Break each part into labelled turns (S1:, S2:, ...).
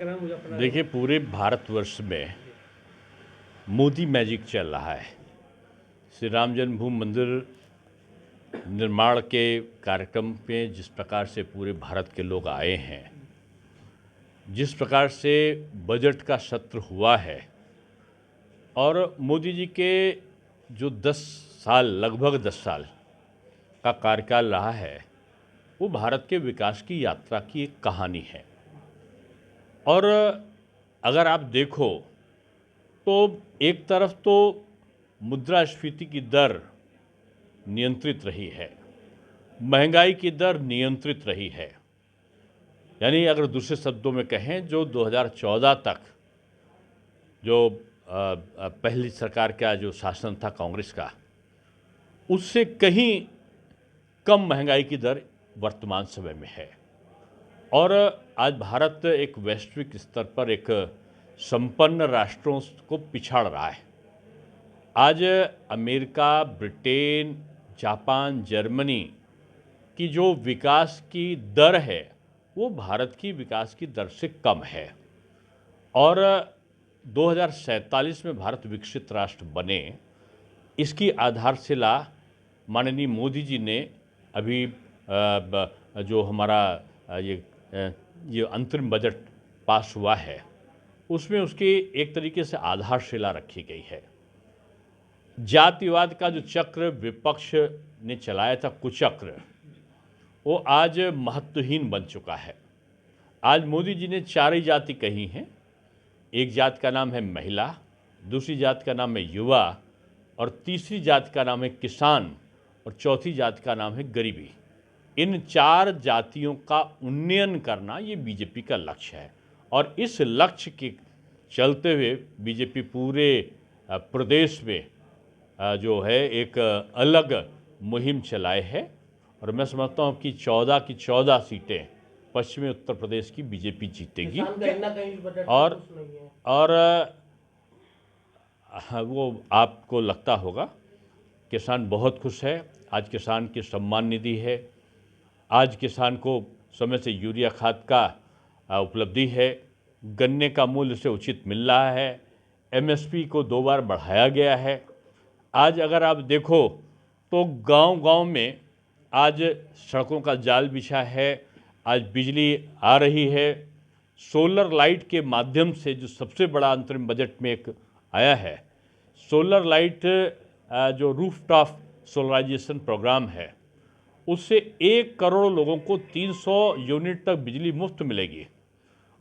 S1: देखिए, पूरे भारतवर्ष में मोदी मैजिक चल रहा है। श्री राम जन्मभूमि मंदिर निर्माण के कार्यक्रम पे जिस प्रकार से पूरे भारत के लोग आए हैं, जिस प्रकार से बजट का सत्र हुआ है और मोदी जी के जो 10 साल, लगभग 10 साल का कार्यकाल रहा है, वो भारत के विकास की यात्रा की एक कहानी है। और अगर आप देखो तो एक तरफ तो मुद्रास्फीति की दर नियंत्रित रही है, महंगाई की दर नियंत्रित रही है। यानी अगर दूसरे शब्दों में कहें, जो 2014 तक जो पहली सरकार का जो शासन था कांग्रेस का, उससे कहीं कम महंगाई की दर वर्तमान समय में है। और आज भारत एक वैश्विक स्तर पर एक संपन्न राष्ट्रों को पिछाड़ रहा है। आज अमेरिका, ब्रिटेन, जापान, जर्मनी की जो विकास की दर है, वो भारत की विकास की दर से कम है। और 2047 में भारत विकसित राष्ट्र बने, इसकी आधारशिला माननीय मोदी जी ने अभी जो हमारा ये अंतरिम बजट पास हुआ है, उसमें उसकी एक तरीके से आधारशिला रखी गई है। जातिवाद का जो चक्र विपक्ष ने चलाया था, कुचक्र, वो आज महत्वहीन बन चुका है। आज मोदी जी ने 4 ही जाति कही हैं। एक जात का नाम है महिला, दूसरी जात का नाम है युवा, और तीसरी जात का नाम है किसान, और चौथी जात का नाम है गरीबी। इन 4 जातियों का उन्नयन करना ये बीजेपी का लक्ष्य है। और इस लक्ष्य के चलते हुए बीजेपी पूरे प्रदेश में जो है एक अलग मुहिम चलाए है। और मैं समझता हूँ कि 14 की 14 सीटें पश्चिमी उत्तर प्रदेश की बीजेपी जीतेगी। और वो आपको लगता होगा, किसान बहुत खुश है। आज किसान की सम्मान निधि है, आज किसान को समय से यूरिया खाद का उपलब्धि है, गन्ने का मूल्य से उचित मिल रहा है, एमएसपी को 2 बार बढ़ाया गया है। आज अगर आप देखो तो गांव-गांव में आज सड़कों का जाल बिछा है, आज बिजली आ रही है। सोलर लाइट के माध्यम से जो सबसे बड़ा अंतरिम बजट में एक आया है, सोलर लाइट जो रूफटॉप सोलराइजेशन प्रोग्राम है, उससे 1 करोड़ लोगों को 300 यूनिट तक बिजली मुफ्त मिलेगी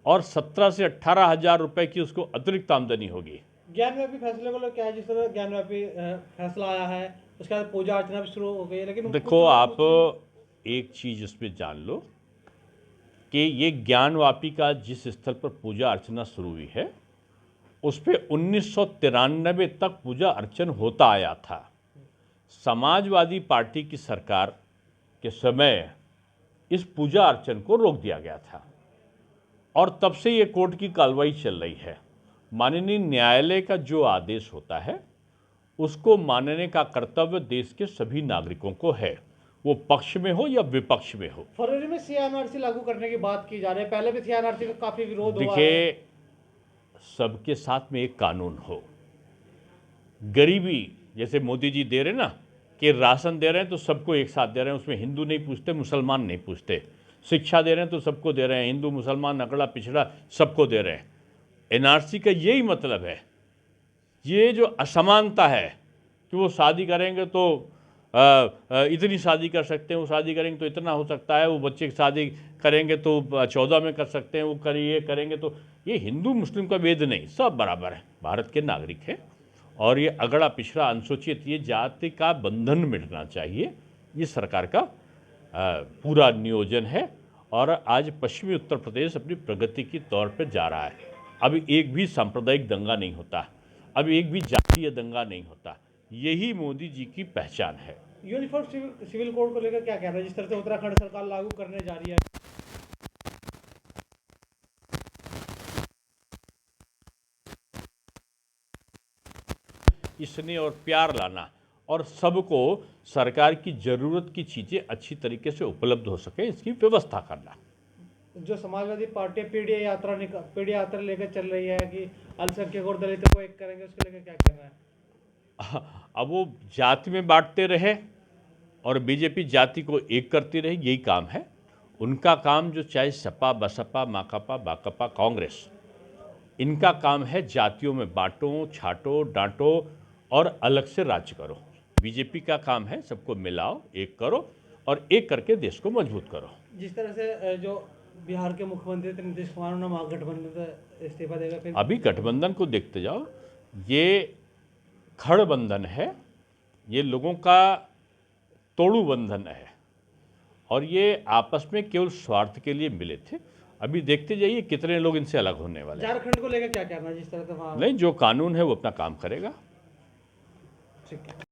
S1: और 17 से 18 हज़ार रुपये की उसको अतिरिक्त आमदनी होगी।
S2: ज्ञानव्यापी फैसले को लेकर क्या है? जिस तरह ज्ञानव्यापी फैसला आया है, उसके बाद पूजा अर्चना भी शुरू हो गई है, लेकिन
S1: देखो, आप एक चीज़ इसमें जान लो कि ये ज्ञानवापी का जिस स्थल पर पूजा अर्चना शुरू हुई है, उस पर 1993 तक पूजा अर्चन होता आया था। समाजवादी पार्टी की सरकार के समय इस पूजा अर्चन को रोक दिया गया था और तब से ये कोर्ट की कार्रवाई चल रही है। माननीय न्यायालय का जो आदेश होता है, उसको मानने का कर्तव्य देश के सभी नागरिकों को है, वो पक्ष में हो या विपक्ष में हो।
S2: फरवरी में सीएनआरसी लागू करने की बात की जा रही है, पहले भी सीएनआरसी का काफी विरोध हुआ है।
S1: देखिए, सबके साथ में एक कानून हो। गरीबी जैसे मोदी जी दे रहे ना कि राशन दे रहे हैं तो सबको एक साथ दे रहे हैं, उसमें हिंदू नहीं पूछते, मुसलमान नहीं पूछते। शिक्षा दे रहे हैं तो सबको दे रहे हैं, हिंदू मुसलमान अगड़ा पिछड़ा सबको दे रहे हैं। एनआरसी का यही मतलब है। ये जो असमानता है कि वो शादी करेंगे तो इतनी शादी कर सकते हैं, वो शादी करेंगे तो इतना हो सकता है, वो बच्चे की शादी करेंगे तो 14 में कर सकते हैं, वो करिए करेंगे तो, ये हिंदू मुस्लिम का भेद नहीं, सब बराबर है, भारत के नागरिक हैं। और ये अगड़ा पिछड़ा अनुसूचित ये जाति का बंधन मिटना चाहिए, ये सरकार का पूरा नियोजन है। और आज पश्चिमी उत्तर प्रदेश अपनी प्रगति की तौर पर जा रहा है। अभी एक भी सांप्रदायिक दंगा नहीं होता, अभी एक भी जातीय दंगा नहीं होता। यही मोदी जी की पहचान है।
S2: यूनिफॉर्म सिविल कोड को लेकर क्या कहना है, जिस तरह से उत्तराखंड सरकार लागू करने जा रही है?
S1: स्नेह और प्यार लाना और सबको सरकार की ज़रूरत की चीज़ें अच्छी तरीके से उपलब्ध हो सके, इसकी व्यवस्था करना।
S2: जो समाजवादी पार्टी पीढ़ी यात्रा लेकर चल रही है कि अल्पसंख्यक और दलितों को एक करेंगे, उसको लेकर क्या कहना है?
S1: अब वो जाति में बांटते रहे और बीजेपी जाति को एक करती रही, यही काम है उनका। काम जो चाहे सपा बसपा माकपा बाकपा कांग्रेस, इनका काम है जातियों में बांटो, छाटो, डांटो और अलग से राज्य करो। बीजेपी का काम है सबको मिलाओ, एक करो और एक करके देश को मजबूत करो।
S2: जिस तरह से जो बिहार के मुख्यमंत्री थे नीतीश कुमार, उन्होंने महागठबंधन से इस्तीफा देगा, फिर
S1: अभी गठबंधन को देखते जाओ, ये खड़ बंधन है, ये लोगों का तोड़ू बंधन है और ये आपस में केवल स्वार्थ के लिए मिले थे। अभी देखते जाइए कितने लोग इनसे अलग होने वाले हैं।
S2: झारखंड को लेकर क्या कहना है, जिस तरह से वहाँ?
S1: नहीं, जो कानून है वो अपना काम करेगा।
S2: ठीक है।